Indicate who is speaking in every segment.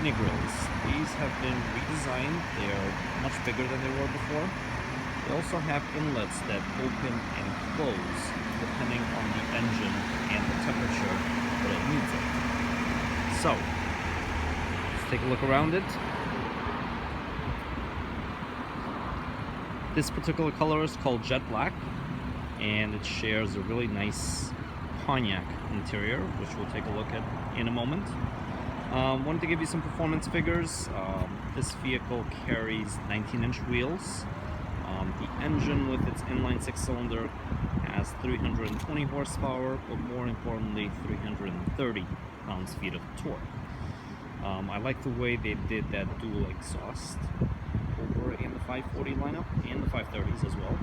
Speaker 1: mini grills. These have been redesigned. They are much bigger than they were before. They also have inlets that open and close depending on the engine and the temperature that it needs it. So, let's take a look around it. This particular color is called Jet Black, and it shares a really nice cognac interior, which we'll take a look at in a moment. Wanted to give you some performance figures. This vehicle carries 19-inch wheels. The engine with its inline 6-cylinder has 320 horsepower, but more importantly 330 pounds-feet of torque. I like the way they did that dual exhaust over in the 540 lineup and the 530s as well.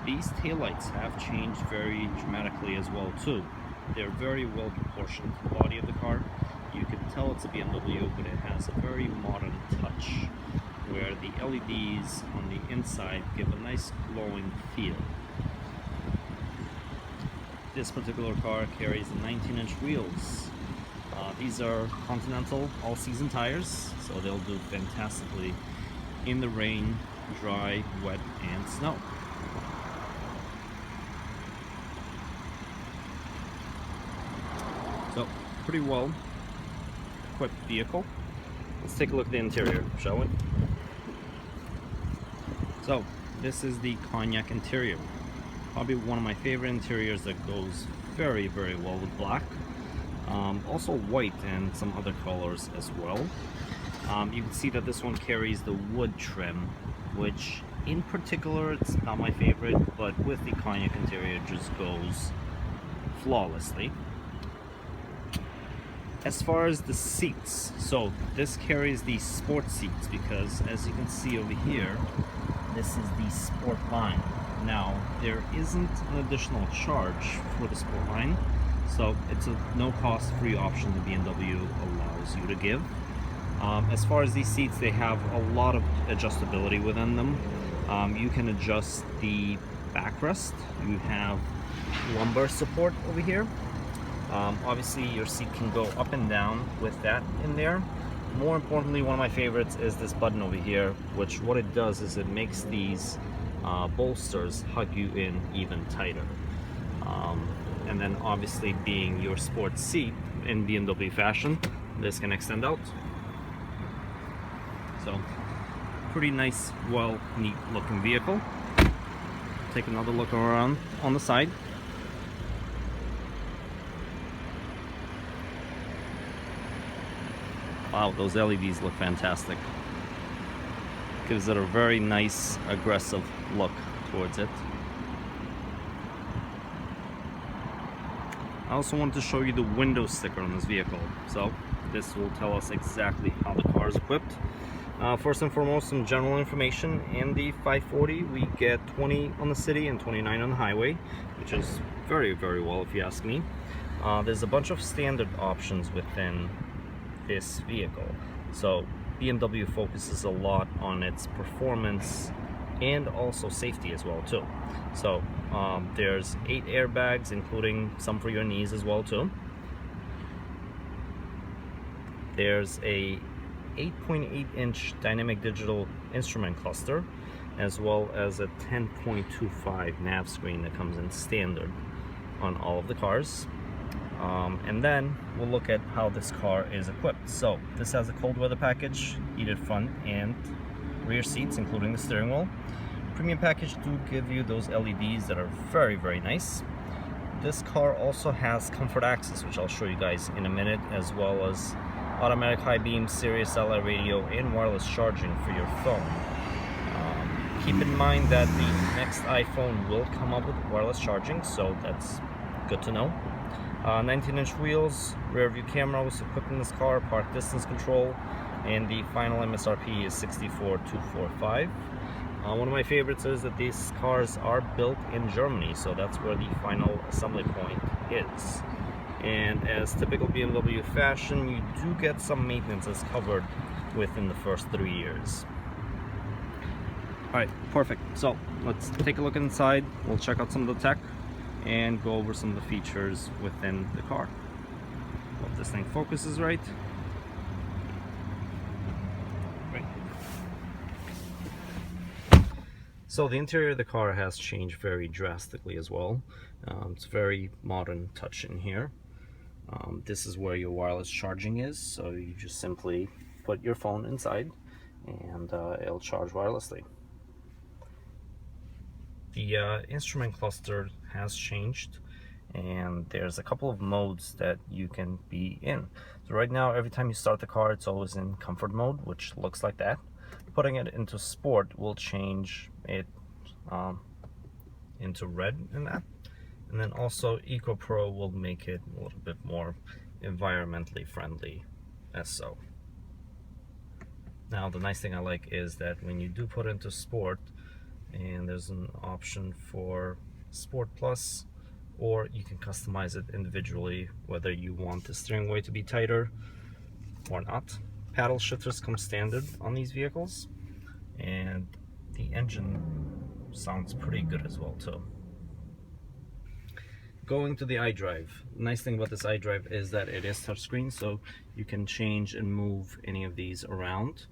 Speaker 1: These taillights have changed very dramatically as well too. They're very well proportioned to the body of the car. You can tell it's a BMW, but it has a very modern touch where the LEDs on the inside give a nice glowing feel. This particular car carries 19-inch wheels. These are Continental all-season tires, so they'll do fantastically in the rain, dry, wet, and snow. So, pretty well equipped vehicle. Let's take a look at the interior, shall we? So, this is the cognac interior. Probably one of my favorite interiors that goes very, very well with black. Also white and some other colors as well. You can see that this one carries the wood trim, which in particular it's not my favorite, but with the cognac interior it just goes flawlessly. As far as the seats, so this carries the sport seats because as you can see over here, this is the sport line. Now, there isn't an additional charge for the sport line, so it's a no-cost free option the BMW allows you to give. As far as these seats, they have a lot of adjustability within them. You can adjust the backrest. You have lumbar support over here. Obviously, your seat can go up and down with that in there. More importantly, one of my favorites is this button over here, which what it does is it makes these bolsters hug you in even tighter. And then obviously being your sports seat in BMW fashion, this can extend out. So, pretty nice, well, neat looking vehicle. Take another look around on the side. Wow, those LEDs look fantastic. Gives it a very nice, aggressive look towards it. I also wanted to show you the window sticker on this vehicle. So, this will tell us exactly how the car is equipped. First and foremost, some general information. In the 540, we get 20 on the city and 29 on the highway, which is very, very well if you ask me. There's a bunch of standard options within this vehicle. So BMW focuses a lot on its performance and also safety as well too. So there's 8 airbags, including some for your knees as well too. There's a 8.8-inch dynamic digital instrument cluster, as well as a 10.25 nav screen that comes in standard on all of the cars. And then we'll look at how this car is equipped. So this has a cold weather package, heated front and rear seats, including the steering wheel. Premium package do give you those LEDs that are very, very nice. This car also has comfort access, which I'll show you guys in a minute, as well as automatic high beam, Sirius satellite radio, and wireless charging for your phone. Keep in mind that the next iPhone will come up with wireless charging, so that's good to know. 19-inch wheels, rear view camera was equipped in this car, park distance control, and the final MSRP is $64,245. One of my favorites is that these cars are built in Germany, so that's where the final assembly point is. And as typical BMW fashion, you do get some maintenance as covered within the first 3 years. Alright, perfect. So let's take a look inside. We'll check out some of the tech and go over some of the features within the car. Hope this thing focuses right. So the interior of the car has changed very drastically as well. It's very modern touch in here. This is where your wireless charging is, so you just simply put your phone inside and it'll charge wirelessly. The instrument cluster has changed, and there's a couple of modes that you can be in. So right now, every time you start the car, it's always in comfort mode, which looks like that. Putting it into sport will change it into red in that. And then also Eco Pro will make it a little bit more environmentally friendly as so. Now the nice thing I like is that when you do put it into sport, and there's an option for Sport Plus, or you can customize it individually whether you want the steering wheel to be tighter or not. Paddle shifters come standard on these vehicles, and the engine sounds pretty good as well too. Going to the iDrive, the nice thing about this iDrive is that it is touchscreen, so you can change and move any of these around.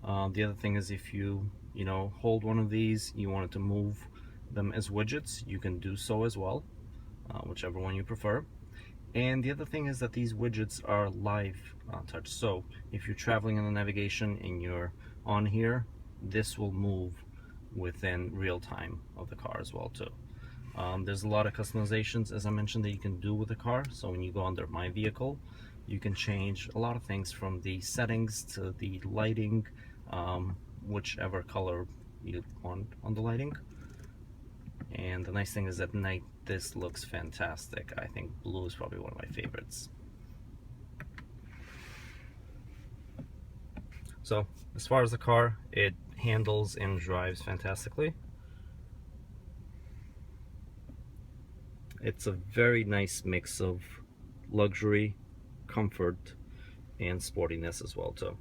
Speaker 1: The other thing is if you hold one of these, you wanted to move them as widgets, you can do so as well, whichever one you prefer. And the other thing is that these widgets are live touch, so if you're traveling in the navigation and you're on here, this will move within real time of the car as well too. There's a lot of customizations, as I mentioned, that you can do with the car. So when you go under My Vehicle, you can change a lot of things from the settings to the lighting, whichever color you want on the lighting. And the nice thing is at night this looks fantastic. I think blue is probably one of my favorites. So as far as the car, it handles and drives fantastically. It's a very nice mix of luxury, comfort, and sportiness as well too.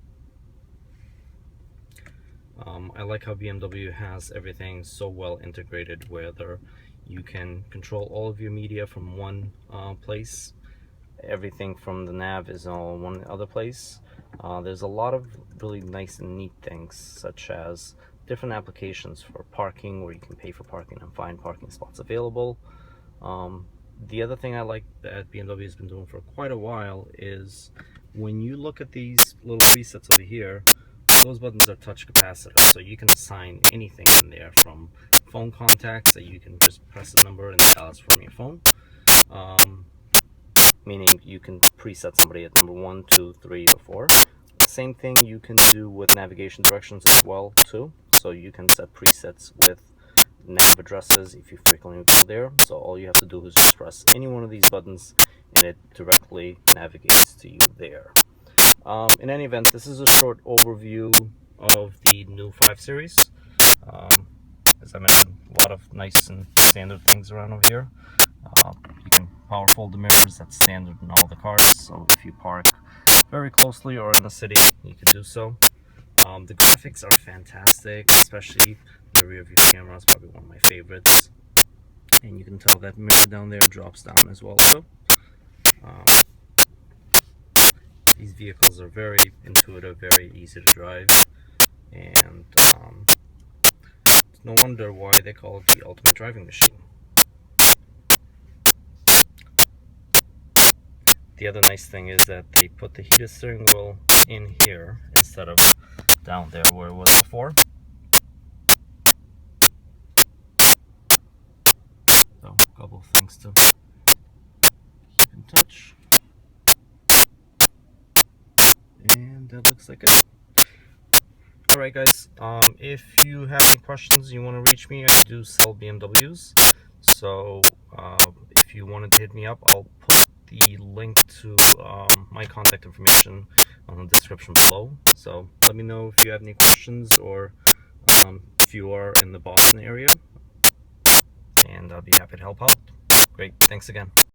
Speaker 1: I like how BMW has everything so well integrated, whether you can control all of your media from one place. Everything from the nav is all in one other place. There's a lot of really nice and neat things, such as different applications for parking, where you can pay for parking and find parking spots available. The other thing I like that BMW has been doing for quite a while is when you look at these little presets over here, those buttons are touch capacitive, so you can assign anything in there, from phone contacts that you can just press a number and dial it from your phone, meaning you can preset somebody at number 1, 2, 3, or 4. Same thing you can do with navigation directions as well too, so you can set presets with nav addresses if you frequently go there. So all you have to do is just press any one of these buttons and it directly navigates to you there. In any event, this is a short overview of the new 5 Series. As I mentioned, a lot of nice and standard things around over here. You can power fold the mirrors, that's standard in all the cars, so if you park very closely or in the city, you can do so. The graphics are fantastic, especially the rear view camera is probably one of my favorites. And you can tell that mirror down there drops down as well too. These vehicles are very intuitive, very easy to drive, and it's no wonder why they call it the ultimate driving machine. The other nice thing is that they put the heated steering wheel in here instead of down there where it was before. So a couple of things to keep in touch. And that looks like it. Alright guys, if you have any questions, you want to reach me, I do sell BMWs. So if you wanted to hit me up, I'll put the link to my contact information on the description below. So let me know if you have any questions, or if you are in the Boston area, and I'll be happy to help out. Great, thanks again.